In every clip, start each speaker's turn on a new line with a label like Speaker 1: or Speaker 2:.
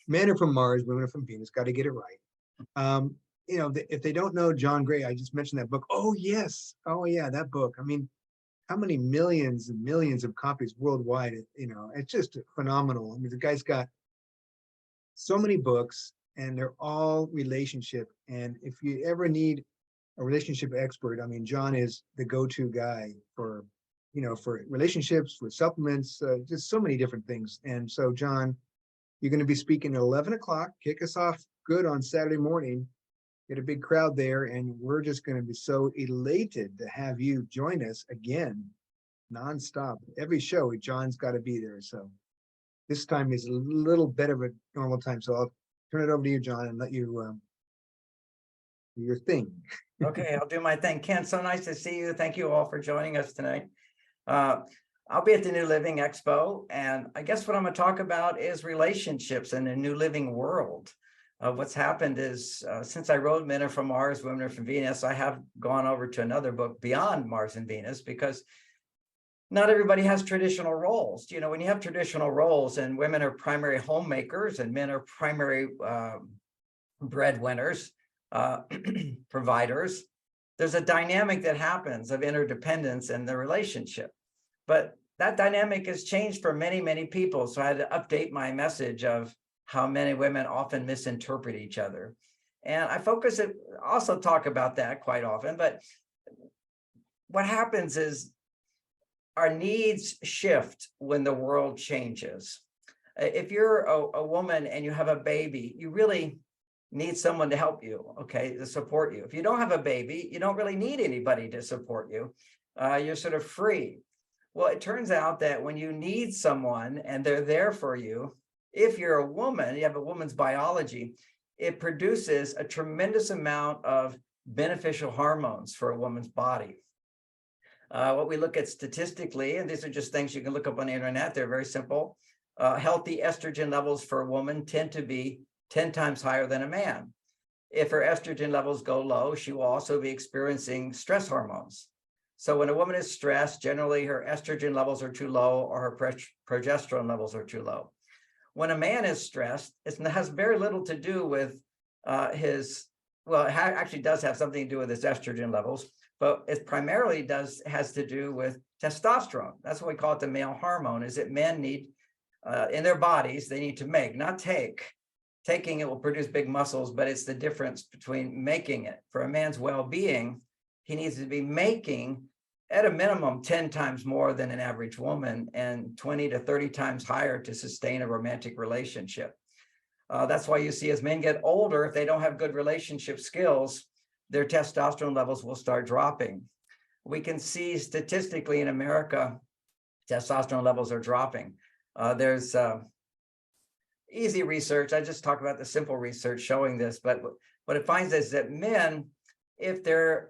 Speaker 1: Men are from Mars, women are from Venus. Got to get it right. If they don't know John Gray, I just mentioned that book. Oh yes, oh yeah, that book. I mean, how many millions and millions of copies worldwide? It's just phenomenal. I mean, the guy's got so many books, and they're all relationship. And if you ever need a relationship expert, I mean, John is the go-to guy for relationships, for supplements, just so many different things. And so, John, you're going to be speaking at 11 o'clock. Kick us off good on Saturday morning. Get a big crowd there, and we're just going to be so elated to have you join us again, nonstop. Every show, John's got to be there. So this time is a little better of a normal time. So I'll turn it over to you, John, and let you do your thing.
Speaker 2: Okay, I'll do my thing. Ken, so nice to see you. Thank you all for joining us tonight. I'll be at the New Living Expo, and I guess what I'm going to talk about is relationships in a new living world. What's happened is since I wrote Men Are From Mars, Women Are From Venus, I have gone over to another book, Beyond Mars and Venus, because not everybody has traditional roles. When you have traditional roles and women are primary homemakers and men are primary breadwinners, providers, there's a dynamic that happens of interdependence in the relationship. But that dynamic has changed for many, many people. So I had to update my message of how men and women often misinterpret each other. And I also talk about that quite often. But what happens is our needs shift when the world changes. If you're a woman and you have a baby, you really need someone to help you, okay, to support you. If you don't have a baby, you don't really need anybody to support you. You're sort of free. Well, it turns out that when you need someone and they're there for you, if you're a woman, you have a woman's biology, it produces a tremendous amount of beneficial hormones for a woman's body. What we look at statistically, and these are just things you can look up on the internet, they're very simple. Healthy estrogen levels for a woman tend to be 10 times higher than a man. If her estrogen levels go low, she will also be experiencing stress hormones. So when a woman is stressed, generally her estrogen levels are too low or her progesterone levels are too low. When a man is stressed, it has very little to do with it actually does have something to do with his estrogen levels, but it primarily has to do with testosterone. That's what we call it the male hormone, is that men need, in their bodies, they need to make, not take. Taking it will produce big muscles, but it's the difference between making it. For a man's well-being, he needs to be making at a minimum 10 times more than an average woman and 20 to 30 times higher to sustain a romantic relationship. That's why you see as men get older, if they don't have good relationship skills, their testosterone levels will start dropping. We can see statistically in America, testosterone levels are dropping. There's easy research. I just talk about the simple research showing this, but what it finds is that men, if their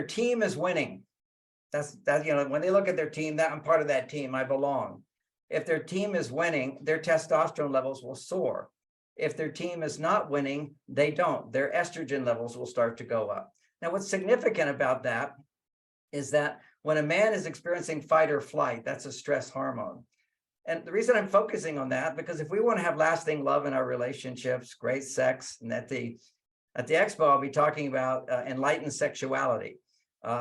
Speaker 2: team is winning, when they look at their team, that I'm part of that team, I belong. If their team is winning, their testosterone levels will soar. If their team is not winning, they don't. Their estrogen levels will start to go up. Now, what's significant about that is that when a man is experiencing fight or flight, that's a stress hormone. And the reason I'm focusing on that, because if we want to have lasting love in our relationships, great sex, and at the expo, I'll be talking about enlightened sexuality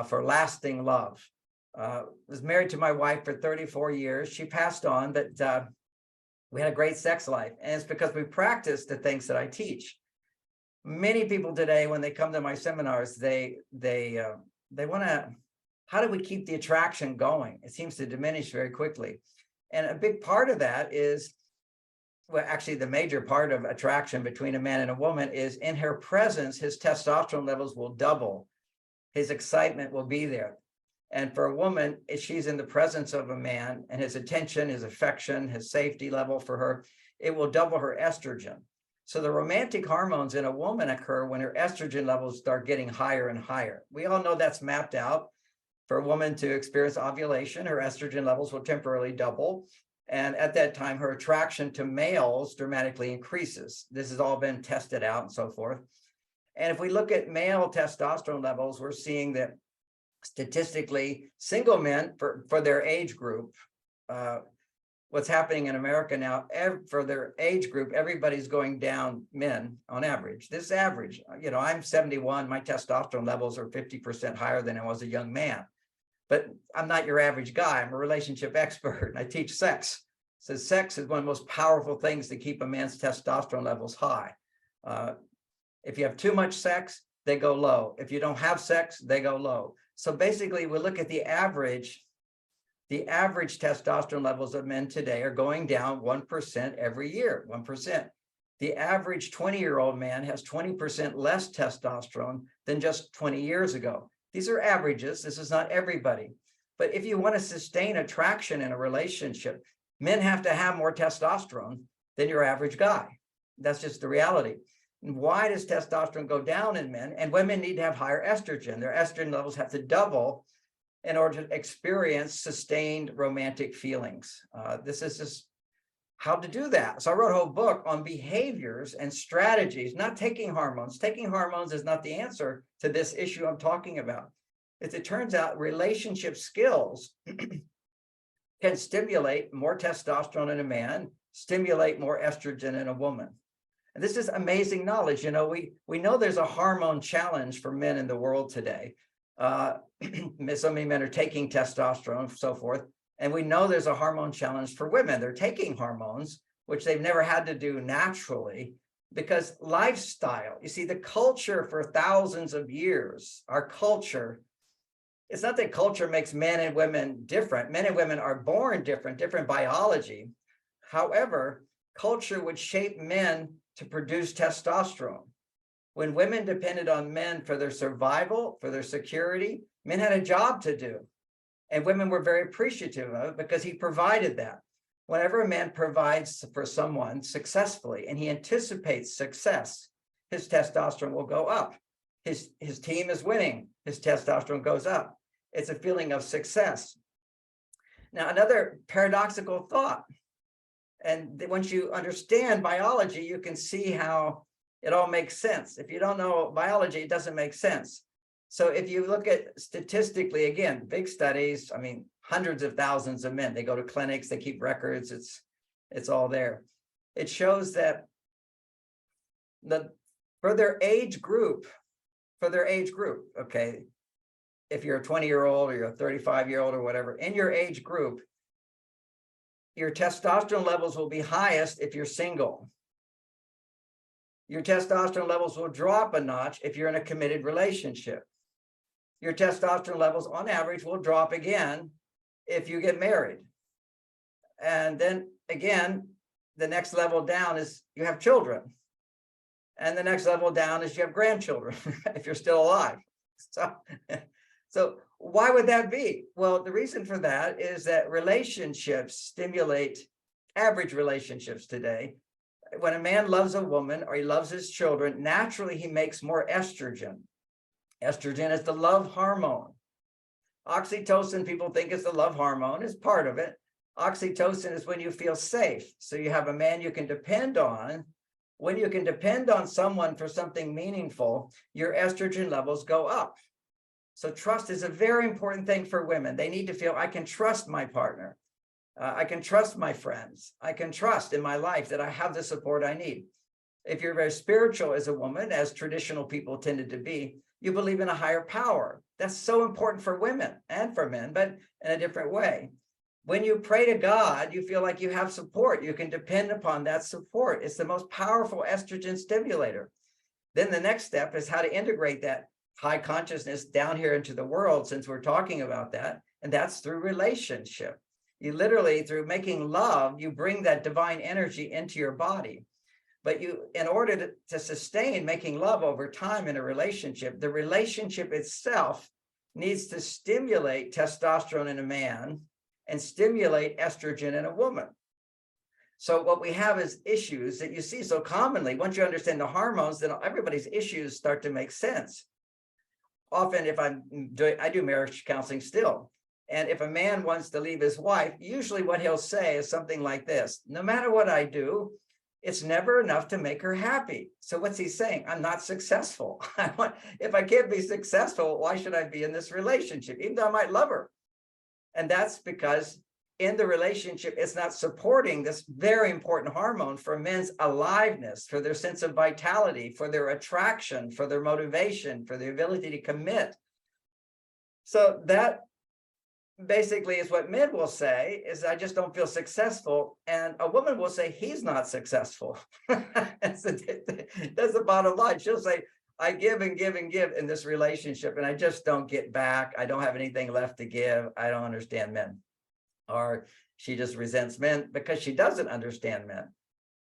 Speaker 2: for lasting love. I was married to my wife for 34 years. She passed on, but we had a great sex life. And it's because we practiced the things that I teach. Many people today, when they come to my seminars, they want to, how do we keep the attraction going? It seems to diminish very quickly. And a big part of that is, well, actually the major part of attraction between a man and a woman is in her presence, his testosterone levels will double. His excitement will be there. And for a woman, if she's in the presence of a man and his attention, his affection, his safety level for her, it will double her estrogen. So the romantic hormones in a woman occur when her estrogen levels start getting higher and higher. We all know that's mapped out. For a woman to experience ovulation, her estrogen levels will temporarily double. And at that time, her attraction to males dramatically increases. This has all been tested out and so forth. And if we look at male testosterone levels, we're seeing that statistically, single men for their age group, what's happening in America now, for their age group, everybody's going down, men on average. This is average. You know, I'm 71, my testosterone levels are 50% higher than I was a young man. But I'm not your average guy. I'm a relationship expert, and I teach sex. So sex is one of the most powerful things to keep a man's testosterone levels high. If you have too much sex, they go low. If you don't have sex, they go low. So basically, we look at the average testosterone levels of men today are going down 1% every year, 1%. The average 20-year-old man has 20% less testosterone than just 20 years ago. These are averages. This is not everybody. But if you want to sustain attraction in a relationship, men have to have more testosterone than your average guy. That's just the reality. And why does testosterone go down in men? And women need to have higher estrogen. Their estrogen levels have to double in order to experience sustained romantic feelings. This is just how to do that. So I wrote a whole book on behaviors and strategies, not taking hormones. Taking hormones is not the answer to this issue I'm talking about. It turns out relationship skills can stimulate more testosterone in a man, stimulate more estrogen in a woman. And this is amazing knowledge. You know, we know there's a hormone challenge for men in the world today. So many men are taking testosterone and so forth. And we know there's a hormone challenge for women. They're taking hormones, which they've never had to do naturally, because lifestyle, you see, the culture for thousands of years, our culture, it's not that culture makes men and women different. Men and women are born different, different biology. However, culture would shape men to produce testosterone. When women depended on men for their survival, for their security, men had a job to do. And women were very appreciative of it because he provided that. Whenever a man provides for someone successfully and he anticipates success, his testosterone will go up. His team is winning, his testosterone goes up. It's a feeling of success. Now, another paradoxical thought, and once you understand biology, you can see how it all makes sense. If you don't know biology, it doesn't make sense. So if you look at statistically, again, big studies, I mean, hundreds of thousands of men, they go to clinics, they keep records, it's all there. It shows that for their age group, okay, if you're a 20-year-old or you're a 35-year-old or whatever, in your age group, your testosterone levels will be highest if you're single. Your testosterone levels will drop a notch if you're in a committed relationship. Your testosterone levels on average will drop again if you get married. And then again, the next level down is you have children. And the next level down is you have grandchildren, if you're still alive. So why would that be? Well, the reason for that is that relationships stimulate, average relationships today. When a man loves a woman or he loves his children, naturally he makes more estrogen. Estrogen is the love hormone. Oxytocin, people think it's the love hormone, is part of it. Oxytocin is when you feel safe. So you have a man you can depend on. When you can depend on someone for something meaningful, your estrogen levels go up. So trust is a very important thing for women. They need to feel, I can trust my partner. I can trust my friends. I can trust in my life that I have the support I need. If you're very spiritual as a woman, as traditional people tended to be, you believe in a higher power. That's so important for women and for men, but in a different way. When you pray to God, you feel like you have support. You can depend upon that support. It's the most powerful estrogen stimulator. Then the next step is how to integrate that high consciousness down here into the world, since we're talking about that, and that's through relationship. You literally, through making love, you bring that divine energy into your body. But you, in order to sustain making love over time in a relationship, the relationship itself needs to stimulate testosterone in a man and stimulate estrogen in a woman. So what we have is issues that you see so commonly. Once you understand the hormones, then everybody's issues start to make sense. Often if I do marriage counseling still. And if a man wants to leave his wife, usually what he'll say is something like this: no matter what I do, it's never enough to make her happy. So what's he saying? I'm not successful. If I can't be successful, why should I be in this relationship, even though I might love her? And that's because in the relationship, it's not supporting this very important hormone for men's aliveness, for their sense of vitality, for their attraction, for their motivation, for the ability to commit. So that basically is what men will say is, I just don't feel successful. And a woman will say, he's not successful. That's the bottom line. She'll say, I give and give and give in this relationship, and I just don't get back. I don't have anything left to give. I don't understand men. Or she just resents men because she doesn't understand men.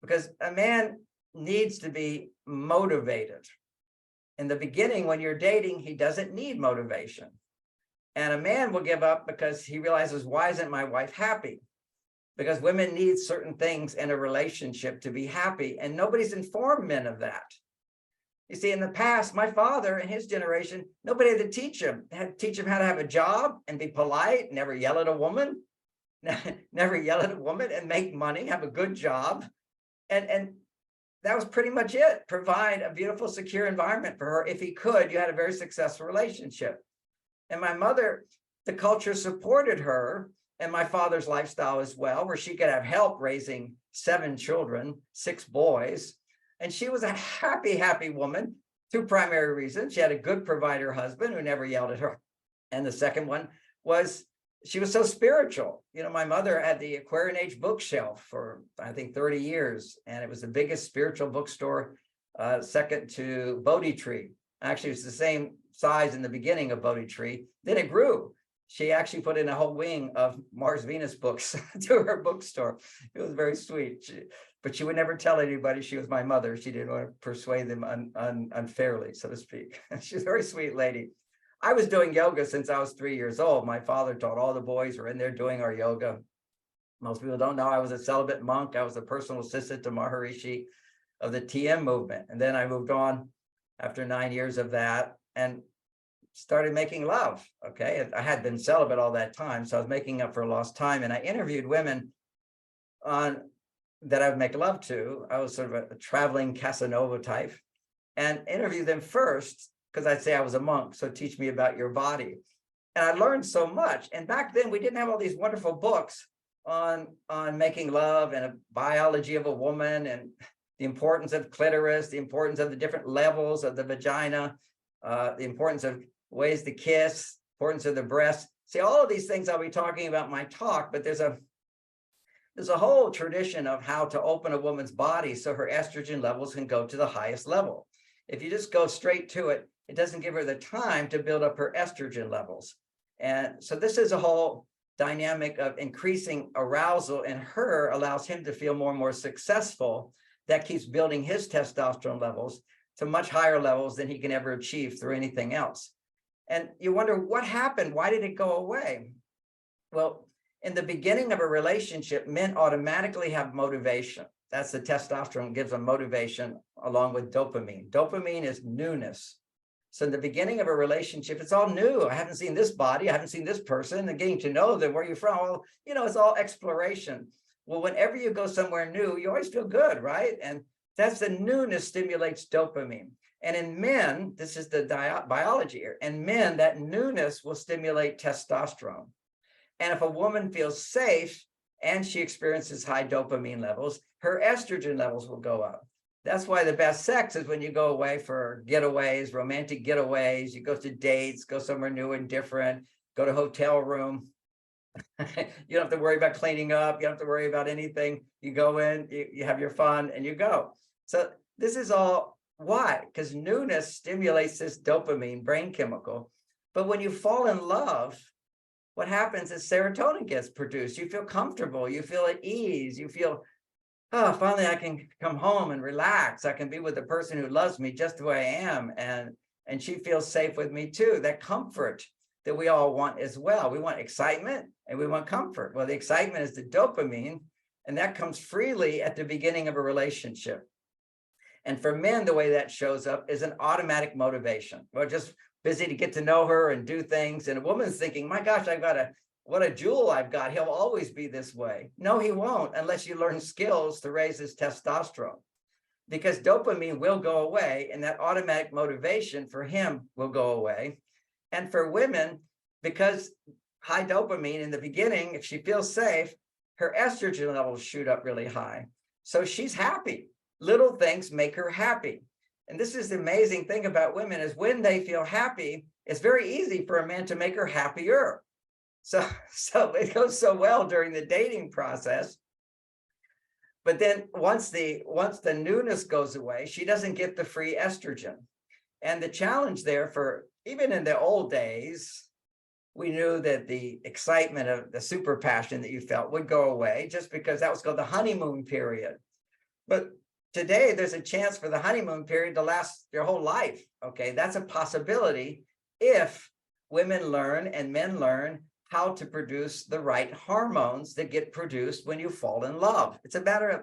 Speaker 2: Because a man needs to be motivated. In the beginning, when you're dating, he doesn't need motivation. And a man will give up because he realizes, why isn't my wife happy? Because women need certain things in a relationship to be happy, and nobody's informed men of that. You see, in the past, my father and his generation, nobody had to teach him. They had to teach him how to have a job and be polite, never yell at a woman, never yell at a woman, and make money, have a good job. And that was pretty much it. Provide a beautiful, secure environment for her. If he could, you had a very successful relationship. And my mother, the culture supported her and my father's lifestyle as well, where she could have help raising 7 children, 6 boys. And she was a happy, happy woman. 2 primary reasons. She had a good provider husband who never yelled at her. And the second one was she was so spiritual. You know, my mother had the Aquarian Age bookshelf for, I think, 30 years. And it was the biggest spiritual bookstore, second to Bodhi Tree. Actually, it's the same size in the beginning of Bodhi Tree. Then it grew. She actually put in a whole wing of Mars Venus books to her bookstore. It was very sweet. But she would never tell anybody she was my mother. She didn't want to persuade them unfairly, so to speak. She's a very sweet lady. I was doing yoga since I was 3 years old. My father taught all the boys were in there doing our yoga. Most people don't know I was a celibate monk. I was a personal assistant to Maharishi of the TM movement. And then I moved on after 9 years of that and started making love. Okay. I had been celibate all that time. So I was making up for lost time. And I interviewed women that I would make love to. I was sort of a traveling Casanova type, and interview them first because I'd say I was a monk. So teach me about your body. And I learned so much. And back then we didn't have all these wonderful books on making love and a biology of a woman and the importance of clitoris, the importance of the different levels of the vagina, the importance of ways to kiss, importance of the breast. See, all of these things I'll be talking about in my talk, but there's a whole tradition of how to open a woman's body so her estrogen levels can go to the highest level. If you just go straight to it, it doesn't give her the time to build up her estrogen levels. And so this is a whole dynamic of increasing arousal in her allows him to feel more and more successful. That keeps building his testosterone levels to much higher levels than he can ever achieve through anything else. And you wonder what happened? Why did it go away? Well, in the beginning of a relationship, men automatically have motivation. That's the testosterone gives them motivation along with dopamine. Dopamine is newness. So in the beginning of a relationship, it's all new. I haven't seen this body. I haven't seen this person. And getting to know them, where you're from, well, you know, it's all exploration. Well, whenever you go somewhere new, you always feel good, right? And that's the newness stimulates dopamine. And in men, this is the biology here. In men, that newness will stimulate testosterone. And if a woman feels safe and she experiences high dopamine levels, her estrogen levels will go up. That's why the best sex is when you go away for getaways, romantic getaways, you go to dates, go somewhere new and different, go to a hotel room. You don't have to worry about cleaning up. You don't have to worry about anything. You go in, you have your fun, and you go. So this is all why, because newness stimulates this dopamine brain chemical. But when you fall in love, what happens is serotonin gets produced. You feel comfortable. You feel at ease. You feel, oh, finally I can come home and relax. I can be with the person who loves me just the way I am. And she feels safe with me too. That comfort that we all want as well. We want excitement and we want comfort. Well, the excitement is the dopamine, and that comes freely at the beginning of a relationship. And for men, the way that shows up is an automatic motivation. We're just busy to get to know her and do things. And a woman's thinking, my gosh, what a jewel I've got. He'll always be this way. No, he won't, unless you learn skills to raise his testosterone. Because dopamine will go away, and that automatic motivation for him will go away. And for women, because high dopamine in the beginning, if she feels safe, her estrogen levels shoot up really high. So she's happy. Little things make her happy. And this is the amazing thing about women is when they feel happy, it's very easy for a man to make her happier. So it goes so well during the dating process. But then once the newness goes away, she doesn't get the free estrogen. And the challenge there for, even in the old days, we knew that the excitement of the super passion that you felt would go away just because that was called the honeymoon period. But today there's a chance for the honeymoon period to last your whole life. Okay, that's a possibility if women learn and men learn how to produce the right hormones that get produced when you fall in love. It's a matter of,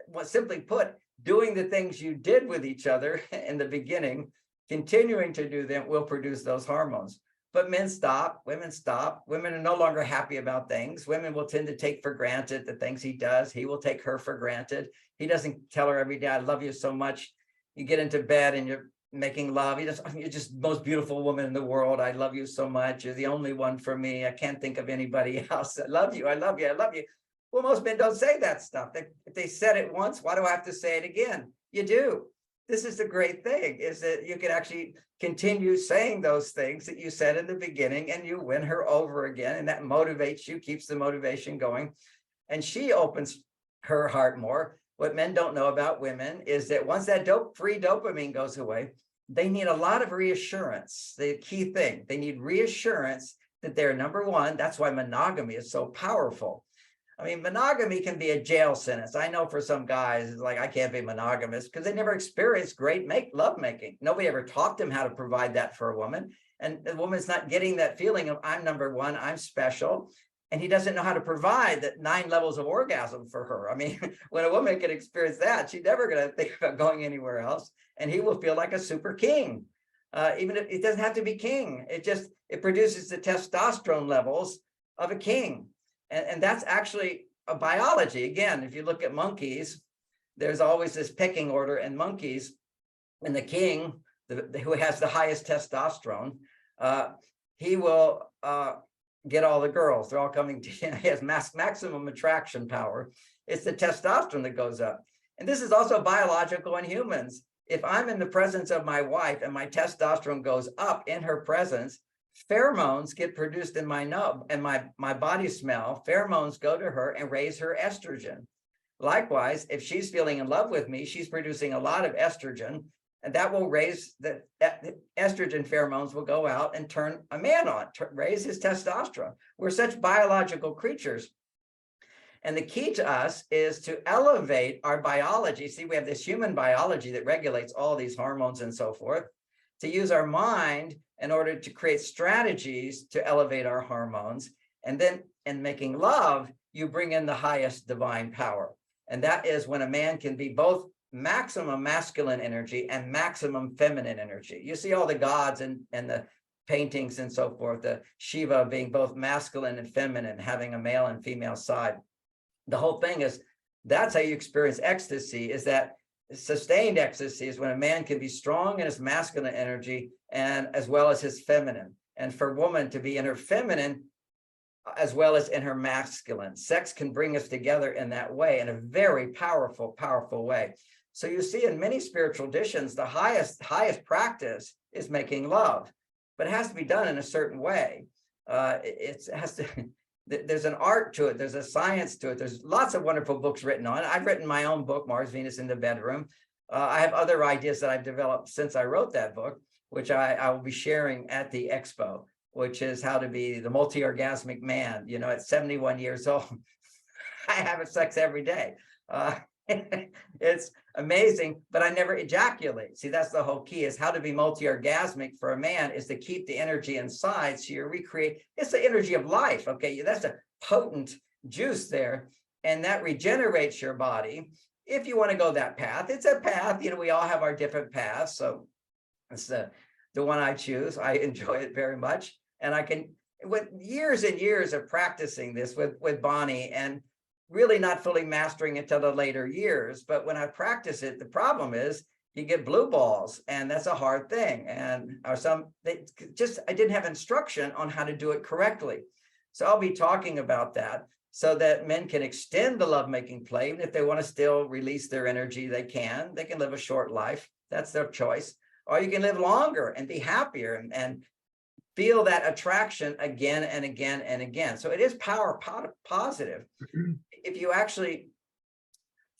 Speaker 2: well, simply put, doing the things you did with each other in the beginning, continuing to do them will produce those hormones. But men stop, women are no longer happy about things. Women will tend to take for granted the things he does. He will take her for granted. He doesn't tell her every day, I love you so much. You get into bed and you're making love. You're just the most beautiful woman in the world. I love you so much. You're the only one for me. I can't think of anybody else. I love you. I love you. I love you. Well, most men don't say that stuff. If they said it once, why do I have to say it again? You do. This is the great thing, is that you can actually continue saying those things that you said in the beginning and you win her over again. And that motivates you, keeps the motivation going. And she opens her heart more. What men don't know about women is that once that free dopamine goes away, they need a lot of reassurance. The key thing, they need reassurance that they're number one. That's why monogamy is so powerful. I mean, monogamy can be a jail sentence. I know for some guys, it's like, I can't be monogamous because they never experienced great lovemaking. Nobody ever taught them how to provide that for a woman. And the woman's not getting that feeling of I'm number one, I'm special. And he doesn't know how to provide that 9 levels of orgasm for her. I mean, when a woman can experience that, she's never going to think about going anywhere else. And he will feel like a super king. Even if it doesn't have to be king, it produces the testosterone levels of a king. And that's actually a biology. Again, if you look at monkeys, there's always this pecking order in monkeys. And the king, who has the highest testosterone, he will get all the girls. They're all coming to him. He has maximum attraction power. It's the testosterone that goes up. And this is also biological in humans. If I'm in the presence of my wife and my testosterone goes up in her presence, pheromones get produced in my nub and my body smell. Pheromones go to her and raise her estrogen. Likewise, if she's feeling in love with me, she's producing a lot of estrogen, and that will raise the estrogen pheromones will go out and turn a man on, raise his testosterone. We're such biological creatures. And the key to us is to elevate our biology. See, we have this human biology that regulates all these hormones and so forth, to use our mind in order to create strategies to elevate our hormones. And then in making love, you bring in the highest divine power. And that is when a man can be both maximum masculine energy and maximum feminine energy. You see all the gods and the paintings and so forth, the Shiva being both masculine and feminine, having a male and female side. The whole thing is, that's how you experience ecstasy, is that sustained ecstasy is when a man can be strong in his masculine energy and as well as his feminine. And for a woman to be in her feminine as well as in her masculine. Sex can bring us together in that way, in a very powerful, powerful way. So you see in many spiritual traditions, the highest practice is making love, but it has to be done in a certain way. There's an art to it. There's a science to it. There's lots of wonderful books written on it. I've written my own book, Mars, Venus in the Bedroom. I have other ideas that I've developed since I wrote that book, which I will be sharing at the expo, which is how to be the multi-orgasmic man. You know, at 71 years old, I have sex every day. It's amazing, but I never ejaculate. See, that's the whole key, is how to be multi-orgasmic for a man is to keep the energy inside. So you recreate, it's the energy of life. Okay, that's a potent juice there, and that regenerates your body. If you want to go that path, it's a path, you know, we all have our different paths. So it's the one I choose. I enjoy it very much. And I can, with years and years of practicing this with Bonnie, and really not fully mastering it till the later years. But when I practice it, the problem is you get blue balls, and that's a hard thing. And I didn't have instruction on how to do it correctly. So I'll be talking about that so that men can extend the lovemaking play. And if they want to still release their energy, they can live a short life. That's their choice. Or you can live longer and be happier and feel that attraction again and again and again. So it is power positive. If you actually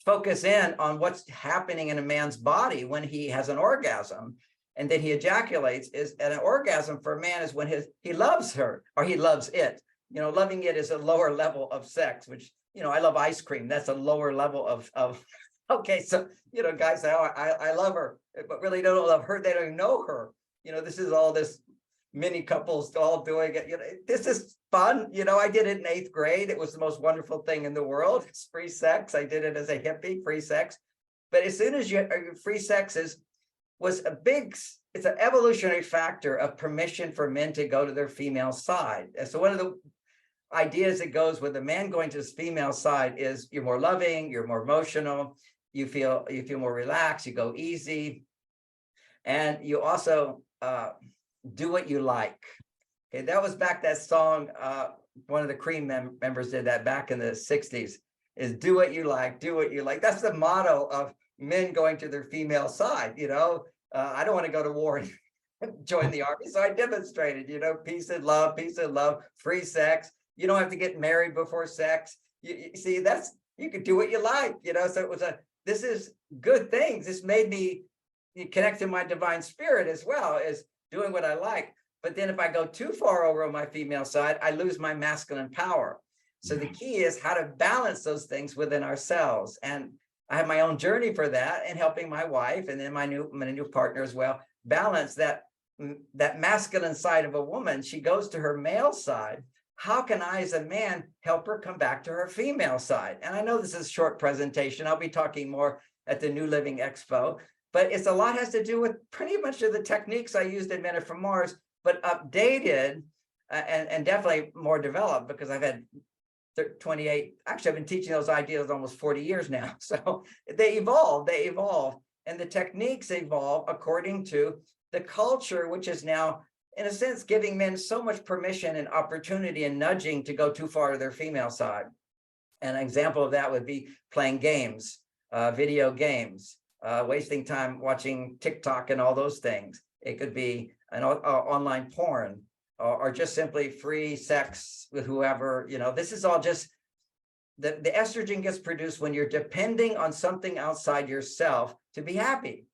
Speaker 2: focus in on what's happening in a man's body when he has an orgasm and then he ejaculates, is an orgasm for a man is when he loves her or he loves it. You know, loving it is a lower level of sex, which, you know, I love ice cream. That's a lower level of okay. So, you know, guys say, oh, I love her, but really don't love her. They don't even know her. You know, this is all this many couples all doing it. You know, this is fun. You know, I did it in 8th grade. It was the most wonderful thing in the world. It's free sex. I did it as a hippie, free sex. But as soon as free sex was it's an evolutionary factor of permission for men to go to their female side. And so one of the ideas that goes with a man going to his female side is you're more loving, you're more emotional, you feel more relaxed, you go easy, and you also do what you like. Okay, that was back that song. One of the Cream members did that back in the 60s. Is do what you like, do what you like. That's the motto of men going to their female side. You know, I don't want to go to war and join the army, so I demonstrated. You know, peace and love, free sex. You don't have to get married before sex. You see, you can do what you like. You know, so this is good things. This made me connect to my divine spirit as well as doing what I like. But then if I go too far over on my female side, I lose my masculine power. So the key is how to balance those things within ourselves. And I have my own journey for that and helping my wife and then my new partner as well, balance that masculine side of a woman. She goes to her male side. How can I, as a man, help her come back to her female side? And I know this is a short presentation. I'll be talking more at the New Living Expo, but it's a lot has to do with pretty much of the techniques I used in Men Are From Mars, but updated and definitely more developed because I've had 28, actually I've been teaching those ideas almost 40 years now. So they evolve, and the techniques evolve according to the culture, which is now, in a sense, giving men so much permission and opportunity and nudging to go too far to their female side. An example of that would be playing games, video games, wasting time watching TikTok and all those things. It could be an online porn, or just simply free sex with whoever. You know, this is all just the estrogen gets produced when you're depending on something outside yourself to be happy.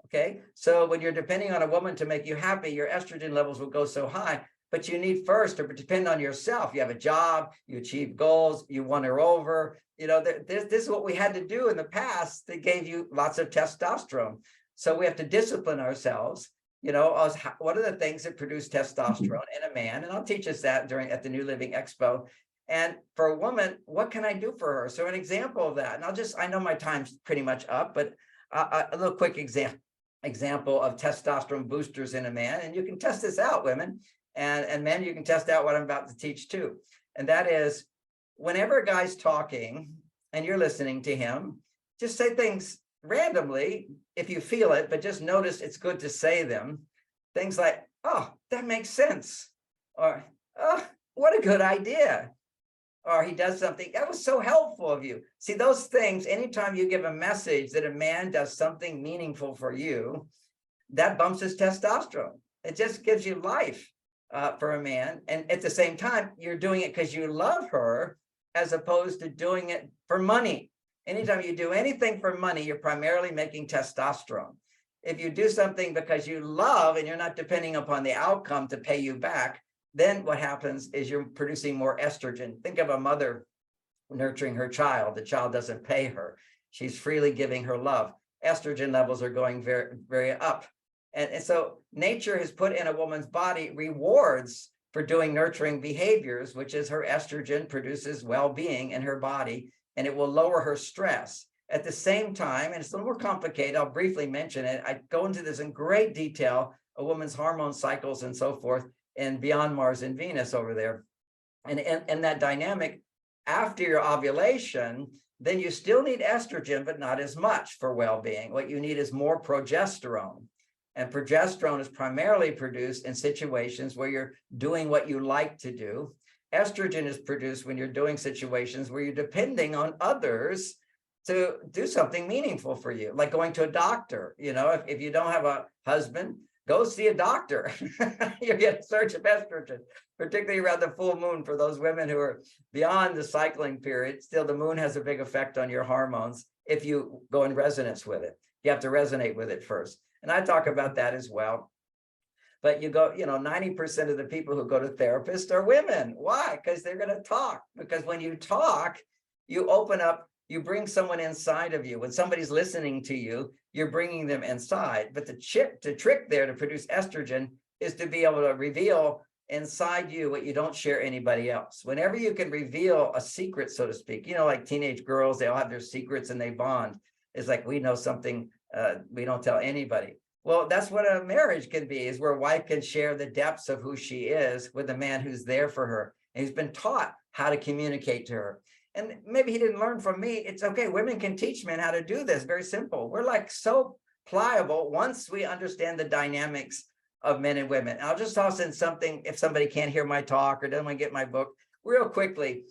Speaker 2: Okay, so when you're depending on a woman to make you happy, your estrogen levels will go so high, but you need first to depend on yourself. You have a job, you achieve goals, you won her over. You know, this is what we had to do in the past that gave you lots of testosterone. So we have to discipline ourselves. You know, what are the things that produce testosterone in a man? And I'll teach us that at the New Living Expo. And for a woman, what can I do for her? So an example of that, and I know my time's pretty much up, but a little quick example of testosterone boosters in a man. And you can test this out, women, and men, you can test out what I'm about to teach too. And that is, whenever a guy's talking and you're listening to him, just say things randomly if you feel it, but just notice it's good to say them. Things like, oh, that makes sense. Or, oh, what a good idea. Or he does something, that was so helpful of you. See, those things, anytime you give a message that a man does something meaningful for you, that bumps his testosterone. It just gives you life for a man. And at the same time, you're doing it because you love her as opposed to doing it for money. Anytime you do anything for money, you're primarily making testosterone. If you do something because you love and you're not depending upon the outcome to pay you back, then what happens is you're producing more estrogen. Think of a mother nurturing her child. The child doesn't pay her. She's freely giving her love. Estrogen levels are going very, very up. And so nature has put in a woman's body rewards for doing nurturing behaviors, which is her estrogen produces well-being in her body, and it will lower her stress. At the same time, and it's a little more complicated, I'll briefly mention it. I go into this in great detail, a woman's hormone cycles and so forth, and Beyond Mars and Venus over there. And that dynamic, after your ovulation, then you still need estrogen, but not as much for well-being. What you need is more progesterone. And progesterone is primarily produced in situations where you're doing what you like to do. Estrogen is produced when you're doing situations where you're depending on others to do something meaningful for you, like going to a doctor. You know, if you don't have a husband, go see a doctor. You get a surge of estrogen, particularly around the full moon for those women who are beyond the cycling period. Still, the moon has a big effect on your hormones if you go in resonance with it. You have to resonate with it first. And I talk about that as well. But you go, 90% of the people who go to therapists are women. Why? Because they're going to talk. Because when you talk, you open up, you bring someone inside of you. When somebody's listening to you, you're bringing them inside. But the trick there to produce estrogen is to be able to reveal inside you what you don't share anybody else. Whenever you can reveal a secret, so to speak, like teenage girls, they all have their secrets and they bond. It's like, we know something we don't tell anybody. Well, that's what a marriage can be, is where a wife can share the depths of who she is with a man who's there for her and who's been taught how to communicate to her. And maybe he didn't learn from me. It's okay. Women can teach men how to do this. Very simple. We're like so pliable once we understand the dynamics of men and women. I'll just toss in something if somebody can't hear my talk or doesn't want to get my book real quickly.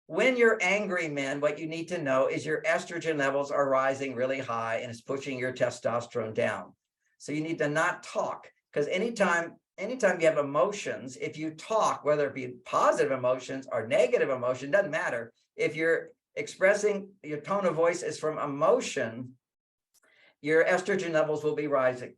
Speaker 2: When you're angry, men, what you need to know is your estrogen levels are rising really high and it's pushing your testosterone down. So you need to not talk, because anytime you have emotions, if you talk, whether it be positive emotions or negative emotion, doesn't matter. If you're expressing, your tone of voice is from emotion, your estrogen levels will be rising.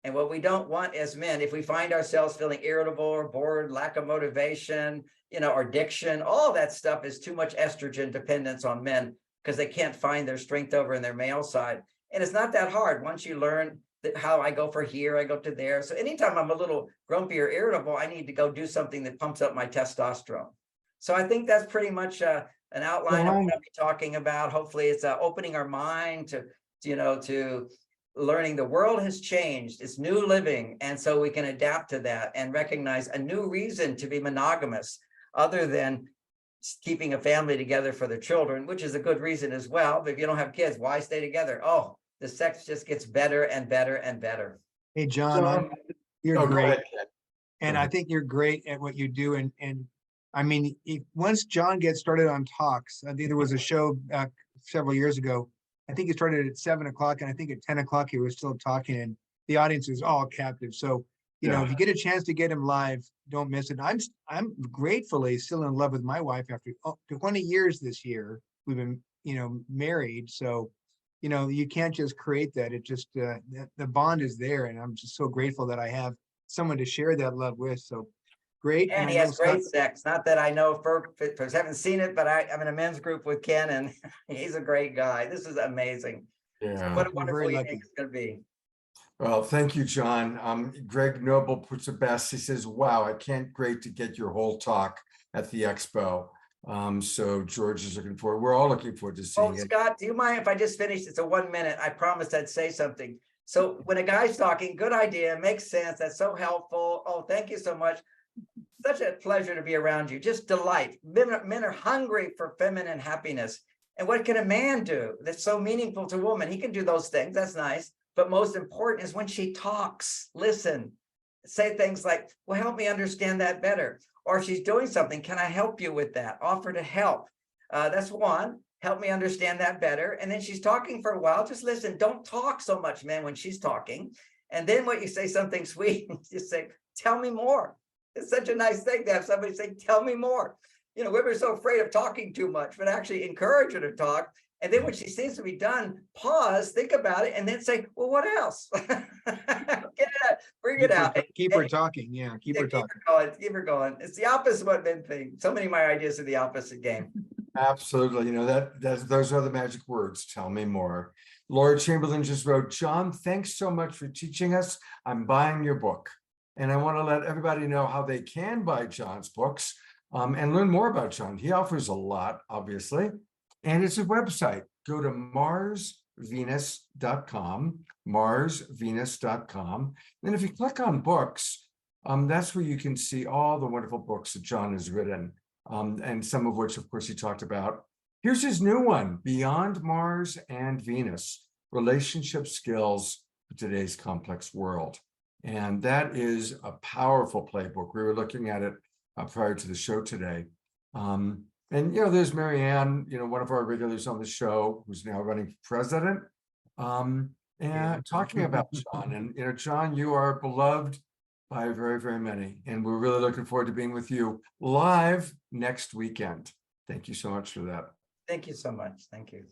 Speaker 2: And what we don't want as men, if we find ourselves feeling irritable or bored, lack of motivation, or addiction, all that stuff is too much estrogen dependence on men, because they can't find their strength over in their male side. And it's not that hard once you learn how I go for here, I go to there. So anytime I'm a little grumpy or irritable, I need to go do something that pumps up my testosterone. So I think that's pretty much an outline of what I'll be talking about. Hopefully it's opening our mind to learning the world has changed. It's new living. And so we can adapt to that and recognize a new reason to be monogamous other than keeping a family together for their children, which is a good reason as well. But if you don't have kids, why stay together? Oh, the sex just gets better and better and better.
Speaker 1: Hey, John, you're great.
Speaker 3: Ahead,
Speaker 1: and I think you're great at what you do. And I mean, once John gets started on talks, I think there was a show several years ago. I think he started at 7 o'clock, and I think at 10 o'clock he was still talking, and the audience is all captive. So, if you get a chance to get him live, don't miss it. I'm gratefully still in love with my wife after 20 years this year. We've been, married. So, you can't just create that. It just, the bond is there. And I'm just so grateful that I have someone to share that love with. So great.
Speaker 2: And he has great sex. Not that I know for haven't seen it, but I'm in a men's group with Ken and he's a great guy. This is amazing.
Speaker 3: Yeah.
Speaker 2: What a wonderful evening it's going to be.
Speaker 3: Well, thank you, John. Greg Noble puts it best. He says, wow, I can't wait to get your whole talk at the expo. So George is looking forward. We're all looking forward to seeing it.
Speaker 2: Scott, do you mind if I just finish? It's a 1 minute. I promised I'd say something. So when a guy's talking, good idea, makes sense. That's so helpful. Oh, thank you so much. Such a pleasure to be around you. Just delight. Men are hungry for feminine happiness. And what can a man do that's so meaningful to a woman? He can do those things. That's nice. But most important is when she talks, listen, say things like, well, help me understand that better. Or if she's doing something, can I help you with that? Offer to help. That's one. Help me understand that better. And then she's talking for a while. Just listen. Don't talk so much, man, when she's talking. And then when you say something sweet, just say, tell me more. It's such a nice thing to have somebody say, tell me more. Women are so afraid of talking too much, but actually encourage her to talk. And then when she seems to be done, pause, think about it, and then say, well, what else? Get it out, bring it out.
Speaker 1: Keep her talking. Yeah, keep her talking.
Speaker 2: Keep her going. It's the opposite of what men think. So many of my ideas are the opposite game.
Speaker 3: Absolutely. Those are the magic words. Tell me more. Laura Chamberlain just wrote, John, thanks so much for teaching us. I'm buying your book. And I want to let everybody know how they can buy John's books and learn more about John. He offers a lot, obviously. And it's a website. Go to marsvenus.com, marsvenus.com. And if you click on books, that's where you can see all the wonderful books that John has written, and some of which, of course, he talked about. Here's his new one, Beyond Mars and Venus, Relationship Skills for Today's Complex World. And that is a powerful playbook. We were looking at it prior to the show today. And, there's Marianne, one of our regulars on the show, who's now running for president, and talking about John. And, John, you are beloved by very, very many. And we're really looking forward to being with you live next weekend. Thank you so much for that.
Speaker 2: Thank you so much. Thank you.